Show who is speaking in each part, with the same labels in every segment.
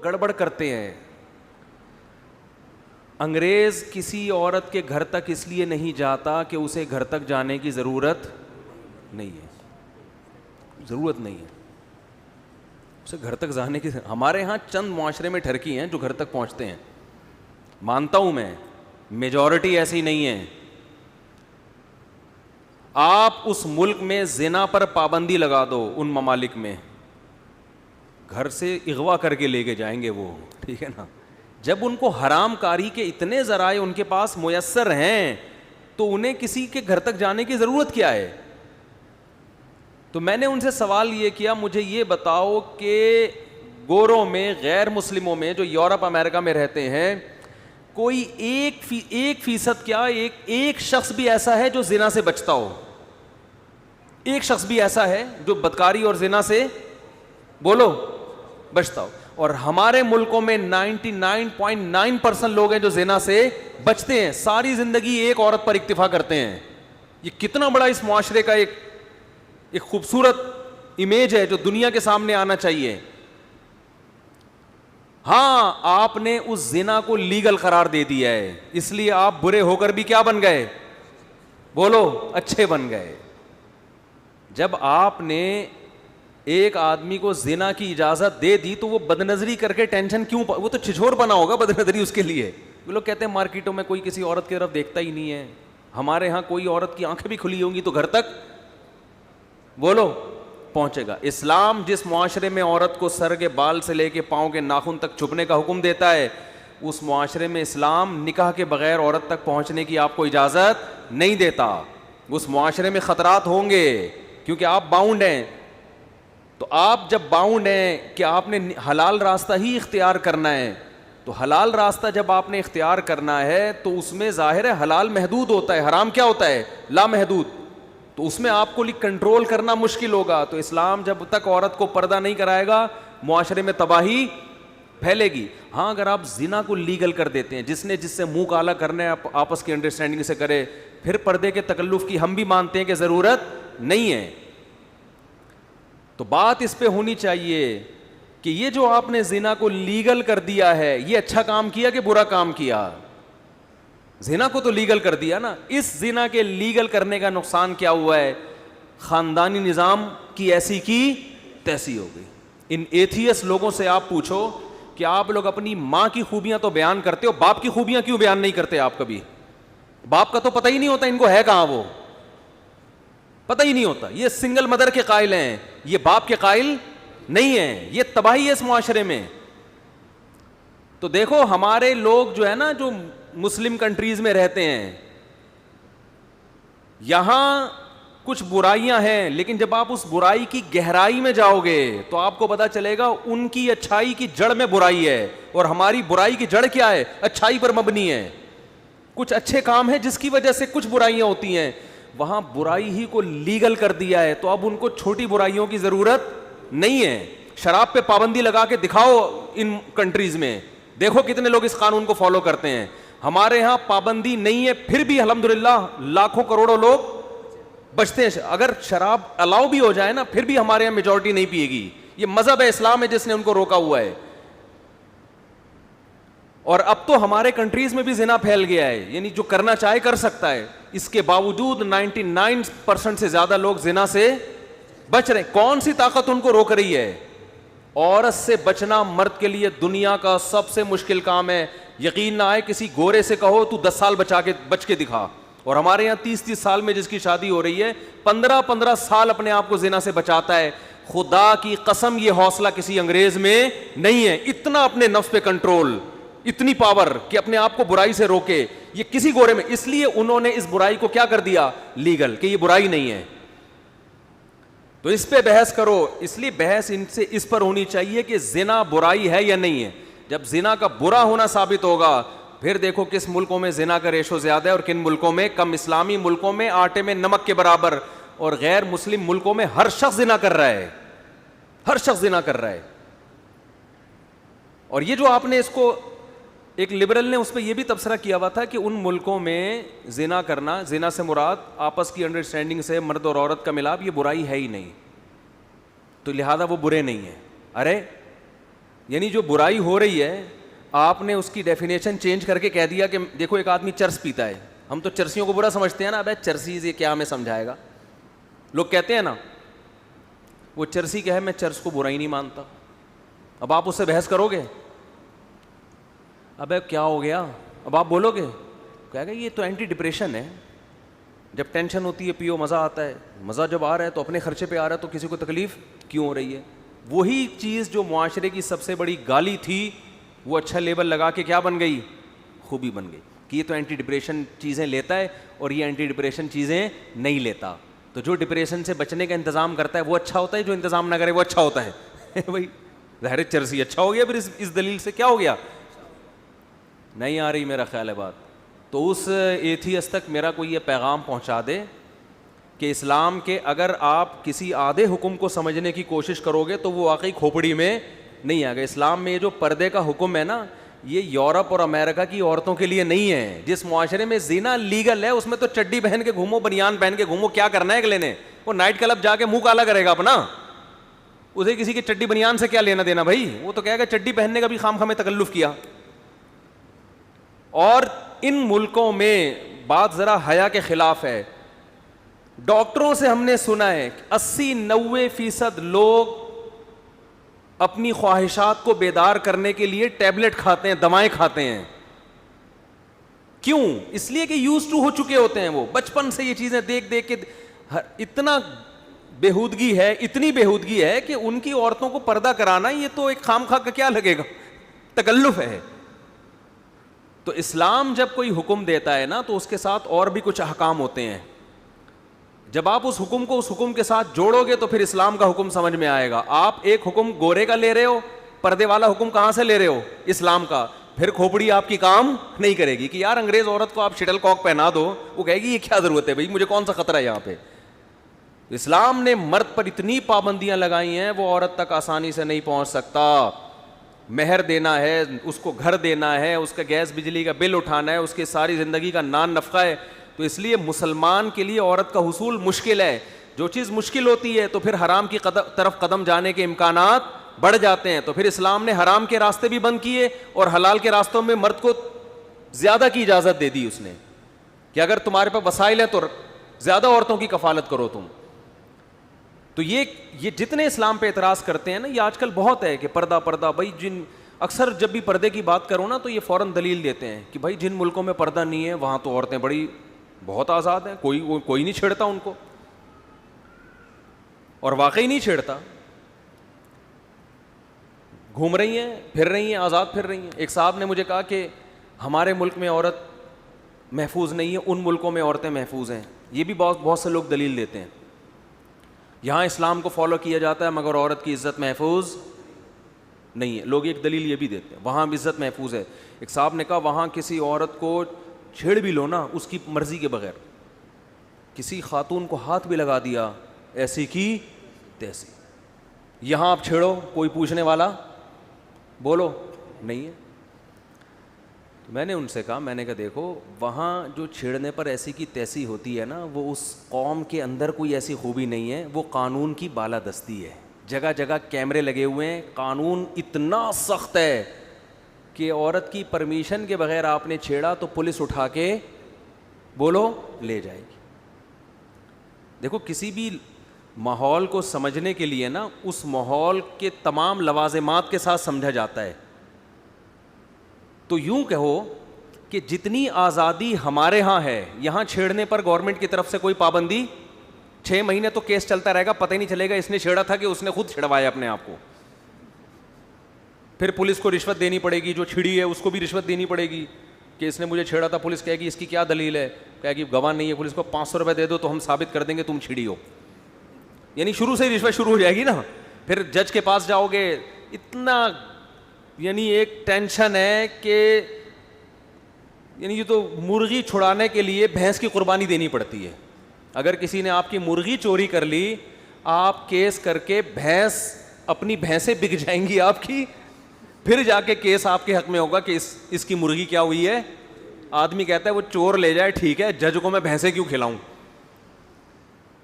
Speaker 1: گڑبڑ کرتے ہیں. انگریز کسی عورت کے گھر تک اس لیے نہیں جاتا کہ اسے گھر تک جانے کی ضرورت نہیں ہے, ضرورت نہیں ہے اسے گھر تک جانے کی. ہمارے ہاں چند معاشرے میں ٹھرکی ہیں جو گھر تک پہنچتے ہیں, مانتا ہوں میں, میجورٹی ایسی نہیں ہے. آپ اس ملک میں زنا پر پابندی لگا دو, ان ممالک میں گھر سے اغوا کر کے لے کے جائیں گے وہ, ٹھیک ہے نا. جب ان کو حرام کاری کے اتنے ذرائع ان کے پاس میسر ہیں تو انہیں کسی کے گھر تک جانے کی ضرورت کیا ہے؟ تو میں نے ان سے سوال یہ کیا, مجھے یہ بتاؤ کہ گوروں میں, غیر مسلموں میں جو یورپ امریکہ میں رہتے ہیں, کوئی 1% کیا ایک شخص بھی ایسا ہے جو زنا سے بچتا ہو؟ ایک شخص بھی ایسا ہے جو بدکاری اور زنا سے, بولو, بچتا ہو؟ اور ہمارے ملکوں میں 99.9% لوگ ہیں جو زنا سے بچتے ہیں, ساری زندگی ایک عورت پر اکتفا کرتے ہیں. یہ کتنا بڑا اس معاشرے کا ایک خوبصورت امیج ہے جو دنیا کے سامنے آنا چاہیے. ہاں, آپ نے اس زنا کو لیگل قرار دے دیا ہے, اس لیے آپ برے ہو کر بھی کیا بن گئے؟ بولو, اچھے بن گئے. جب آپ نے ایک آدمی کو زنا کی اجازت دے دی تو وہ بدنظری کر کے ٹینشن کیوں وہ تو چھچور بنا ہوگا بدنظری اس کے لیے. وہ لوگ کہتے ہیں مارکیٹوں میں کوئی کسی عورت کی طرف دیکھتا ہی نہیں ہے, ہمارے ہاں کوئی عورت کی آنکھیں بھی کھلی ہوں گی تو گھر تک, بولو, پہنچے گا. اسلام جس معاشرے میں عورت کو سر کے بال سے لے کے پاؤں کے ناخن تک چھپنے کا حکم دیتا ہے, اس معاشرے میں اسلام نکاح کے بغیر عورت تک پہنچنے کی آپ کو اجازت نہیں دیتا. اس معاشرے میں خطرات ہوں گے کیونکہ آپ باؤنڈ ہیں. تو آپ جب باؤنڈ ہیں کہ آپ نے حلال راستہ ہی اختیار کرنا ہے, تو حلال راستہ جب آپ نے اختیار کرنا ہے تو اس میں ظاہر ہے حلال محدود ہوتا ہے, حرام کیا ہوتا ہے؟ لا محدود. تو اس میں آپ کو کنٹرول کرنا مشکل ہوگا. تو اسلام جب تک عورت کو پردہ نہیں کرائے گا معاشرے میں تباہی پھیلے گی. ہاں, اگر آپ زنا کو لیگل کر دیتے ہیں, جس نے جس سے منہ کالا کرنا ہے آپس کی انڈرسٹینڈنگ سے کرے, پھر پردے کے تکلف کی ہم بھی مانتے ہیں کہ ضرورت نہیں ہے. تو بات اس پہ ہونی چاہیے کہ یہ جو آپ نے زنا کو لیگل کر دیا ہے, یہ اچھا کام کیا کہ برا کام کیا؟ زنا کو تو لیگل کر دیا نا. اس زنا کے لیگل کرنے کا نقصان کیا ہوا ہے؟ خاندانی نظام کی ایسی کی تیسی ہو گئی. ان ایتھیس لوگوں سے آپ پوچھو کہ آپ لوگ اپنی ماں کی خوبیاں تو بیان کرتے ہو, باپ کی خوبیاں کیوں بیان نہیں کرتے آپ کبھی؟ باپ کا تو پتہ ہی نہیں ہوتا ان کو ہے کہاں, وہ پتہ ہی نہیں ہوتا. یہ سنگل مدر کے قائل ہیں, یہ باپ کے قائل نہیں ہیں. یہ تباہی ہے اس معاشرے میں. تو دیکھو ہمارے لوگ جو ہے نا, جو مسلم کنٹریز میں رہتے ہیں, یہاں کچھ برائیاں ہیں, لیکن جب آپ اس برائی کی گہرائی میں جاؤ گے تو آپ کو پتا چلے گا ان کی اچھائی کی جڑ میں برائی ہے, اور ہماری برائی کی جڑ کیا ہے؟ اچھائی پر مبنی ہے. کچھ اچھے کام ہیں جس کی وجہ سے کچھ برائیاں ہوتی ہیں, وہاں برائی ہی کو لیگل کر دیا ہے, تو اب ان کو چھوٹی برائیوں کی ضرورت نہیں ہے. شراب پہ پابندی لگا کے دکھاؤ ان کنٹریز میں, دیکھو کتنے لوگ اس قانون کو فالو کرتے ہیں. ہمارے ہاں پابندی نہیں ہے, پھر بھی الحمدللہ لاکھوں کروڑوں لوگ بچتے ہیں. اگر شراب الاؤ بھی ہو جائے نا, پھر بھی ہمارے یہاں میجورٹی نہیں پیے گی. یہ مذہب ہے, اسلام ہے جس نے ان کو روکا ہوا ہے. اور اب تو ہمارے کنٹریز میں بھی زنا پھیل گیا ہے, یعنی جو کرنا چاہے کر سکتا ہے. اس کے باوجود 99% سے زیادہ لوگ زنا سے بچ رہے. کون سی طاقت ان کو روک رہی ہے؟ عورت سے بچنا مرد کے لیے دنیا کا سب سے مشکل کام ہے. یقین نہ آئے کسی گورے سے کہو تو 10 سال بچ کے دکھا, اور ہمارے یہاں 30 سال میں جس کی شادی ہو رہی ہے 15 سال اپنے آپ کو زنا سے بچاتا ہے. خدا کی قسم یہ حوصلہ کسی انگریز میں نہیں ہے, اتنا اپنے نفس پہ کنٹرول, اتنی پاور کہ اپنے آپ کو برائی سے روکے, یہ کسی گورے میں. اس لیے انہوں نے اس برائی کو کیا کر دیا؟ لیگل, کہ یہ برائی نہیں ہے. تو اس پہ بحث کرو. اس لیے بحث ان سے اس پر ہونی چاہیے کہ زنا برائی ہے یا نہیں ہے. جب زنا کا برا ہونا ثابت ہوگا, پھر دیکھو کس ملکوں میں زنا کا ریشو زیادہ ہے اور کن ملکوں میں کم. اسلامی ملکوں میں آٹے میں نمک کے برابر, اور غیر مسلم ملکوں میں ہر شخص زنا کر رہا ہے, ہر شخص زنا کر رہا ہے. اور یہ جو آپ نے اس کو, ایک لبرل نے اس پہ یہ بھی تبصرہ کیا ہوا تھا کہ ان ملکوں میں زنا کرنا, زنا سے مراد آپس کی انڈرسٹینڈنگ سے مرد اور عورت کا ملاپ, یہ برائی ہے ہی نہیں, تو لہذا وہ برے نہیں ہیں. ارے یعنی جو برائی ہو رہی ہے آپ نے اس کی ڈیفینیشن چینج کر کے کہہ دیا کہ دیکھو ایک آدمی چرس پیتا ہے, ہم تو چرسیوں کو برا سمجھتے ہیں نا, ابے چرسی یہ کیا ہمیں سمجھائے گا, لوگ کہتے ہیں نا وہ چرسی کیا ہے, میں چرس کو برا ہی نہیں مانتا. اب آپ اس سے بحث کرو گے, ابے کیا ہو گیا, اب آپ بولو گے کہے گا یہ تو اینٹی ڈپریشن ہے, جب ٹینشن ہوتی ہے پیو مزہ آتا ہے, مزہ جب آ رہا ہے تو اپنے خرچے پہ آ رہا ہے تو کسی کو تکلیف کیوں ہو رہی ہے. وہی چیز جو معاشرے کی سب سے بڑی گالی تھی وہ اچھا لیبل لگا کے کیا بن گئی, خوبی بن گئی کہ یہ تو اینٹی ڈپریشن چیزیں لیتا ہے اور یہ اینٹی ڈپریشن چیزیں نہیں لیتا. تو جو ڈپریشن سے بچنے کا انتظام کرتا ہے وہ اچھا ہوتا ہے, جو انتظام نہ کرے وہ اچھا ہوتا ہے. بھائی ظاہر چرسی اچھا ہو گیا, پھر اس دلیل سے کیا ہو گیا, نہیں آ رہی میرا خیال ہے بات. تو اس ایتھیس تک میرا کوئی یہ پیغام پہنچا دے کہ اسلام کے اگر آپ کسی آدھے حکم کو سمجھنے کی کوشش کرو گے تو وہ واقعی کھوپڑی میں نہیں آ گئے. اسلام میں یہ جو پردے کا حکم ہے نا, یہ یورپ اور امریکہ کی عورتوں کے لیے نہیں ہے. جس معاشرے میں زنا لیگل ہے اس میں تو چڈی پہن کے گھومو, بنیان پہن کے گھومو, کیا کرنا ہے اگلے نے, وہ نائٹ کلب جا کے منہ کالا کرے گا اپنا, اسے کسی کی چڈی بنیان سے کیا لینا دینا بھائی, وہ تو کہے گا چڈی پہننے کا بھی خام خامے تکلف کیا. اور ان ملکوں میں بات ذرا حیا کے خلاف ہے. ڈاکٹروں سے ہم نے سنا ہے 80-90% لوگ اپنی خواہشات کو بیدار کرنے کے لیے ٹیبلٹ کھاتے ہیں, دوائیں کھاتے ہیں. کیوں؟ اس لیے کہ یوز ٹو ہو چکے ہوتے ہیں, وہ بچپن سے یہ چیزیں دیکھ دیکھ کے اتنا بےہودگی ہے, اتنی بےہودگی ہے کہ ان کی عورتوں کو پردہ کرانا یہ تو ایک خام خواہ کا کیا لگے گا, تکلف ہے. تو اسلام جب کوئی حکم دیتا ہے نا تو اس کے ساتھ اور بھی کچھ احکام ہوتے ہیں. جب آپ اس حکم کو اس حکم کے ساتھ جوڑو گے تو پھر اسلام کا حکم سمجھ میں آئے گا. آپ ایک حکم گورے کا لے رہے ہو, پردے والا حکم کہاں سے لے رہے ہو, اسلام کا, پھر کھوپڑی آپ کی کام نہیں کرے گی کہ یار انگریز عورت کو آپ شٹل کاک پہنا دو, وہ کہے گی یہ کیا ضرورت ہے بھائی, مجھے کون سا خطرہ ہے یہاں پہ. اسلام نے مرد پر اتنی پابندیاں لگائی ہیں وہ عورت تک آسانی سے نہیں پہنچ سکتا. مہر دینا ہے, اس کو گھر دینا ہے, اس کا گیس بجلی کا بل اٹھانا ہے, اس کی ساری زندگی کا نان نفقہ ہے. تو اس لیے مسلمان کے لیے عورت کا حصول مشکل ہے. جو چیز مشکل ہوتی ہے تو پھر حرام کی طرف قدم جانے کے امکانات بڑھ جاتے ہیں. تو پھر اسلام نے حرام کے راستے بھی بند کیے اور حلال کے راستوں میں مرد کو زیادہ کی اجازت دے دی اس نے کہ اگر تمہارے پاس وسائل ہیں تو زیادہ عورتوں کی کفالت کرو تم. تو یہ جتنے اسلام پہ اعتراض کرتے ہیں نا, یہ آج کل بہت ہے کہ پردہ پردہ. بھائی جن اکثر جب بھی پردے کی بات کرو نا تو یہ فوراً دلیل دیتے ہیں کہ بھائی جن ملکوں میں پردہ نہیں ہے وہاں تو عورتیں بڑی بہت آزاد ہیں, کوئی نہیں چھیڑتا ان کو, اور واقعی نہیں چھیڑتا, گھوم رہی ہیں, پھر رہی ہیں, آزاد پھر رہی ہیں. ایک صاحب نے مجھے کہا کہ ہمارے ملک میں عورت محفوظ نہیں ہے, ان ملکوں میں عورتیں محفوظ ہیں. یہ بھی بہت سے لوگ دلیل دیتے ہیں. یہاں اسلام کو فالو کیا جاتا ہے مگر عورت کی عزت محفوظ نہیں ہے. لوگ ایک دلیل یہ بھی دیتے ہیں وہاں بھی عزت محفوظ ہے. ایک صاحب نے کہا وہاں کسی عورت کو چھیڑ بھی لو نا اس کی مرضی کے بغیر, کسی خاتون کو ہاتھ بھی لگا دیا ایسی کی تیسی, یہاں آپ چھیڑو کوئی پوچھنے والا بولو نہیں ہے. تو میں نے ان سے کہا, میں نے کہا دیکھو وہاں جو چھیڑنے پر ایسی کی تیسی ہوتی ہے نا وہ اس قوم کے اندر کوئی ایسی خوبی نہیں ہے, وہ قانون کی بالادستی ہے. جگہ جگہ کیمرے لگے ہوئے ہیں, قانون اتنا سخت ہے کہ عورت کی پرمیشن کے بغیر آپ نے چھیڑا تو پولیس اٹھا کے بولو لے جائے گی. دیکھو کسی بھی ماحول کو سمجھنے کے لیے نا اس ماحول کے تمام لوازمات کے ساتھ سمجھا جاتا ہے. تو یوں کہو کہ جتنی آزادی ہمارے ہاں ہے یہاں چھیڑنے پر گورنمنٹ کی طرف سے کوئی پابندی, 6 مہینے تو کیس چلتا رہے گا, پتہ ہی نہیں چلے گا اس نے چھیڑا تھا کہ اس نے خود چھڑوایا اپنے آپ کو. پھر پولیس کو رشوت دینی پڑے گی, جو چھڑی ہے اس کو بھی رشوت دینی پڑے گی کہ اس نے مجھے چھیڑا تھا. پولیس کہے گی اس کی کیا دلیل ہے, کہے گی گواہ نہیں ہے, پولیس کو 500 روپے دے دو تو ہم ثابت کر دیں گے تم چھڑی ہو. یعنی شروع سے ہی رشوت شروع ہو جائے گی نا. پھر جج کے پاس جاؤ گے, اتنا یعنی ایک ٹینشن ہے کہ یعنی یہ تو مرغی چھڑانے کے لیے بھینس کی قربانی دینی پڑتی ہے. اگر کسی نے آپ کی مرغی چوری کر لی, آپ کیس کر کے اپنی بھینسیں بک جائیں گی آپ کی, پھر جا کے کیس آپ کے حق میں ہوگا کہ اس کی مرغی کیا ہوئی ہے. آدمی کہتا ہے وہ چور لے جائے ٹھیک ہے, جج کو میں بھینسیں کیوں کھلاؤں.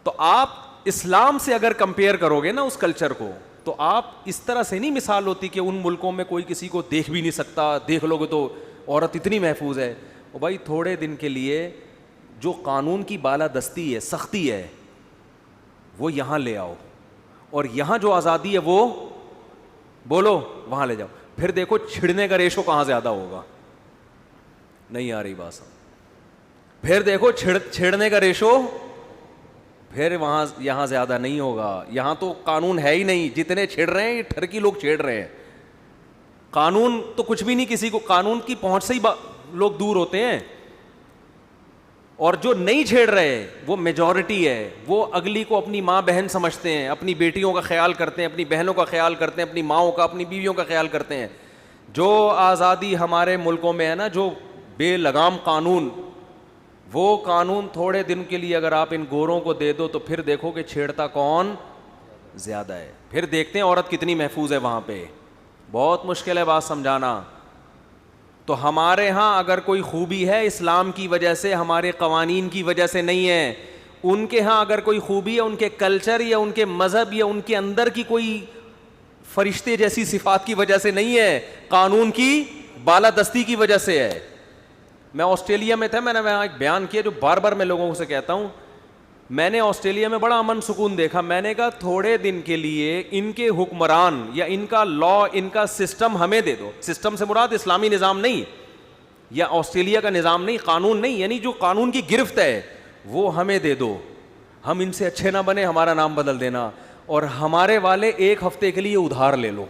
Speaker 1: تو آپ اسلام سے اگر کمپیئر کرو گے نا اس کلچر کو تو آپ اس طرح سے نہیں مثال ہوتی کہ ان ملکوں میں کوئی کسی کو دیکھ بھی نہیں سکتا, دیکھ لو گے تو عورت اتنی محفوظ ہے. او بھائی تھوڑے دن کے لیے جو قانون کی بالادستی ہے, سختی ہے, وہ یہاں لے آؤ, اور یہاں جو آزادی ہے وہ بولو وہاں لے جاؤ. پھر دیکھو چھڑنے کا ریشو کہاں زیادہ ہوگا. نہیں آ رہی بات سمجھ. پھر دیکھو چھیڑنے کا ریشو پھر وہاں یہاں زیادہ نہیں ہوگا. یہاں تو قانون ہے ہی نہیں, جتنے چھیڑ رہے ہیں یہ ٹھرکی لوگ چھیڑ رہے ہیں. قانون تو کچھ بھی نہیں, کسی کو قانون کی پہنچ سے ہی لوگ دور ہوتے ہیں. اور جو نہیں چھیڑ رہے وہ میجورٹی ہے, وہ اگلی کو اپنی ماں بہن سمجھتے ہیں, اپنی بیٹیوں کا خیال کرتے ہیں, اپنی بہنوں کا خیال کرتے ہیں, اپنی ماؤں کا, اپنی بیویوں کا خیال کرتے ہیں. جو آزادی ہمارے ملکوں میں ہے نا, جو بے لگام قانون, وہ قانون تھوڑے دن کے لیے اگر آپ ان گوروں کو دے دو تو پھر دیکھو کہ چھیڑتا کون زیادہ ہے. پھر دیکھتے ہیں عورت کتنی محفوظ ہے وہاں پہ. بہت مشکل ہے بات سمجھانا. تو ہمارے ہاں اگر کوئی خوبی ہے اسلام کی وجہ سے, ہمارے قوانین کی وجہ سے نہیں ہے. ان کے ہاں اگر کوئی خوبی ہے ان کے کلچر یا ان کے مذہب یا ان کے اندر کی کوئی فرشتے جیسی صفات کی وجہ سے نہیں ہے, قانون کی بالادستی کی وجہ سے ہے. میں آسٹریلیا میں تھا, میں نے وہاں ایک بیان کیا جو بار بار میں لوگوں سے کہتا ہوں. میں نے آسٹریلیا میں بڑا امن سکون دیکھا. میں نے کہا تھوڑے دن کے لیے ان کے حکمران یا ان کا لا, ان کا سسٹم ہمیں دے دو. سسٹم سے مراد اسلامی نظام نہیں یا آسٹریلیا کا نظام نہیں, قانون نہیں, یعنی جو قانون کی گرفت ہے وہ ہمیں دے دو. ہم ان سے اچھے نہ بنے, ہمارا نام بدل دینا, اور ہمارے والے ایک ہفتے کے لیے ادھار لے لو.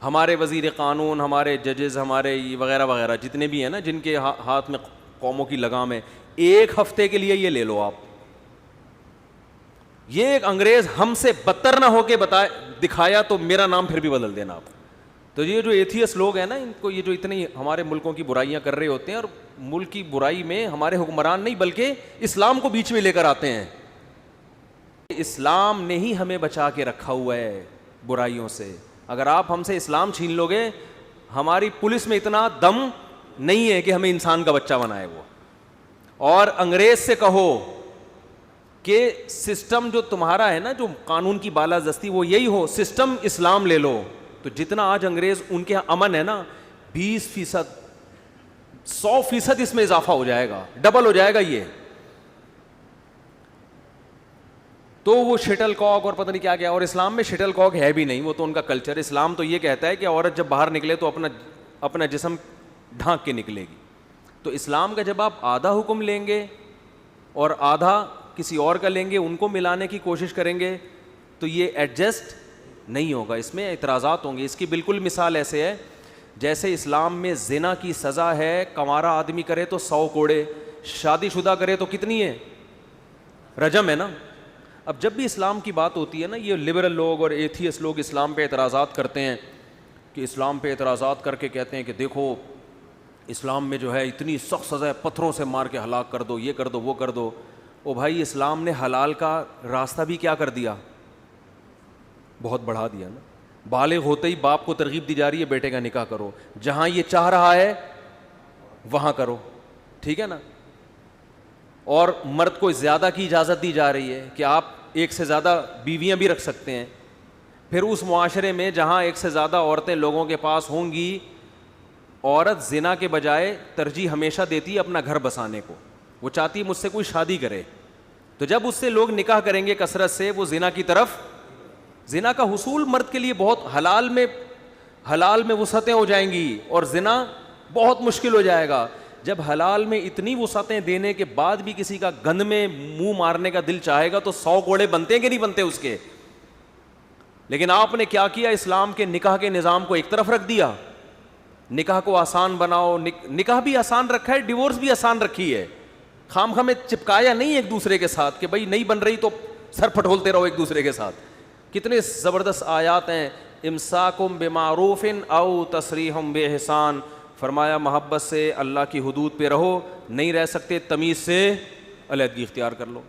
Speaker 1: ہمارے وزیر قانون, ہمارے ججز, ہمارے وغیرہ وغیرہ جتنے بھی ہیں نا جن کے ہاتھ میں قوموں کی لگام ہے, ایک ہفتے کے لیے یہ لے لو آپ. یہ ایک انگریز ہم سے بدتر نہ ہو کے بتائے دکھایا تو میرا نام پھر بھی بدل دینا آپ. تو یہ جو ایتھیس لوگ ہیں نا, ان کو یہ جو اتنی ہمارے ملکوں کی برائیاں کر رہے ہوتے ہیں, اور ملک کی برائی میں ہمارے حکمران نہیں بلکہ اسلام کو بیچ میں لے کر آتے ہیں. اسلام نے ہی ہمیں بچا کے رکھا ہوا ہے برائیوں سے. اگر آپ ہم سے اسلام چھین لو گے, ہماری پولیس میں اتنا دم نہیں ہے کہ ہمیں انسان کا بچہ بنائے وہ. اور انگریز سے کہو کہ سسٹم جو تمہارا ہے نا, جو قانون کی بالادستی, وہ یہی ہو, سسٹم اسلام لے لو. تو جتنا آج انگریز ان کے امن ہے نا, 20%, 100% اس میں اضافہ ہو جائے گا, ڈبل ہو جائے گا یہ. تو وہ شٹل کاک اور پتہ نہیں کیا کیا, اور اسلام میں شٹل کاک ہے بھی نہیں, وہ تو ان کا کلچر. اسلام تو یہ کہتا ہے کہ عورت جب باہر نکلے تو اپنا جسم ڈھانک کے نکلے گی. تو اسلام کا جب آپ آدھا حکم لیں گے اور آدھا کسی اور کا لیں گے, ان کو ملانے کی کوشش کریں گے, تو یہ ایڈجسٹ نہیں ہوگا, اس میں اعتراضات ہوں گے. اس کی بالکل مثال ایسے ہے جیسے اسلام میں زنا کی سزا ہے, کنوارا آدمی کرے تو 100 کوڑے, شادی شدہ کرے تو کتنی ہے, رجم ہے نا. اب جب بھی اسلام کی بات ہوتی ہے نا, یہ لبرل لوگ اور ایتھیس لوگ اسلام پہ اعتراضات کرتے ہیں, کہ اسلام پہ اعتراضات کر کے کہتے ہیں کہ دیکھو اسلام میں جو ہے اتنی سخت سزا ہے, پتھروں سے مار کے ہلاک کر دو, یہ کر دو, وہ کر دو. او بھائی, اسلام نے حلال کا راستہ بھی کیا کر دیا, بہت بڑھا دیا نا. بالغ ہوتے ہی باپ کو ترغیب دی جا رہی ہے بیٹے کا نکاح کرو, جہاں یہ چاہ رہا ہے وہاں کرو, ٹھیک ہے نا. اور مرد کو زیادہ کی اجازت دی جا رہی ہے کہ آپ ایک سے زیادہ بیویاں بھی رکھ سکتے ہیں. پھر اس معاشرے میں جہاں ایک سے زیادہ عورتیں لوگوں کے پاس ہوں گی, عورت زنا کے بجائے ترجیح ہمیشہ دیتی ہے اپنا گھر بسانے کو, وہ چاہتی ہے مجھ سے کوئی شادی کرے. تو جب اس سے لوگ نکاح کریں گے کثرت سے, وہ زنا کی طرف, زنا کا حصول مرد کے لیے بہت حلال میں وسعتیں ہو جائیں گی, اور زنا بہت مشکل ہو جائے گا. جب حلال میں اتنی وسعتیں دینے کے بعد بھی کسی کا گند میں منہ مارنے کا دل چاہے گا تو 100 کوڑے بنتے ہیں کہ نہیں بنتے اس کے. لیکن آپ نے کیا کیا, اسلام کے نکاح کے نظام کو ایک طرف رکھ دیا, نکاح کو آسان بناؤ. نکاح بھی آسان رکھا ہے, ڈیورس بھی آسان رکھی ہے, خام خامے چپکایا نہیں ایک دوسرے کے ساتھ کہ بھائی نہیں بن رہی تو سر پھٹولتے رہو ایک دوسرے کے ساتھ. کتنے زبردست آیات ہیں, امساکم بمعروف او تسریحم باحسان. فرمایا محبت سے اللہ کی حدود پہ رہو, نہیں رہ سکتے تمیز سے علیحدگی اختیار کر لو.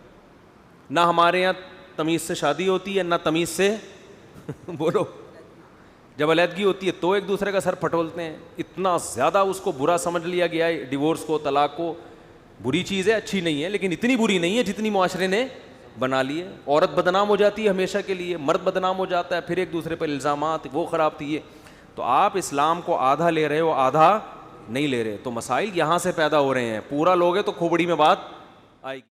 Speaker 1: نہ ہمارے یہاں تمیز سے شادی ہوتی ہے, نہ تمیز سے بولو, جب علیحدگی ہوتی ہے تو ایک دوسرے کا سر پھٹولتے ہیں. اتنا زیادہ اس کو برا سمجھ لیا گیا ہے, ڈیورس کو, طلاق کو. بری چیز ہے, اچھی نہیں ہے, لیکن اتنی بری نہیں ہے جتنی معاشرے نے بنا لیے. عورت بدنام ہو جاتی ہے ہمیشہ کے لیے, مرد بدنام ہو جاتا ہے, پھر ایک دوسرے پر الزامات, وہ خراب تھی یہ. تو آپ اسلام کو آدھا لے رہے ہو, آدھا نہیں لے رہے. تو مسائل یہاں سے پیدا ہو رہے ہیں. پورا لوگے تو کھوپڑی میں بات آئے گی.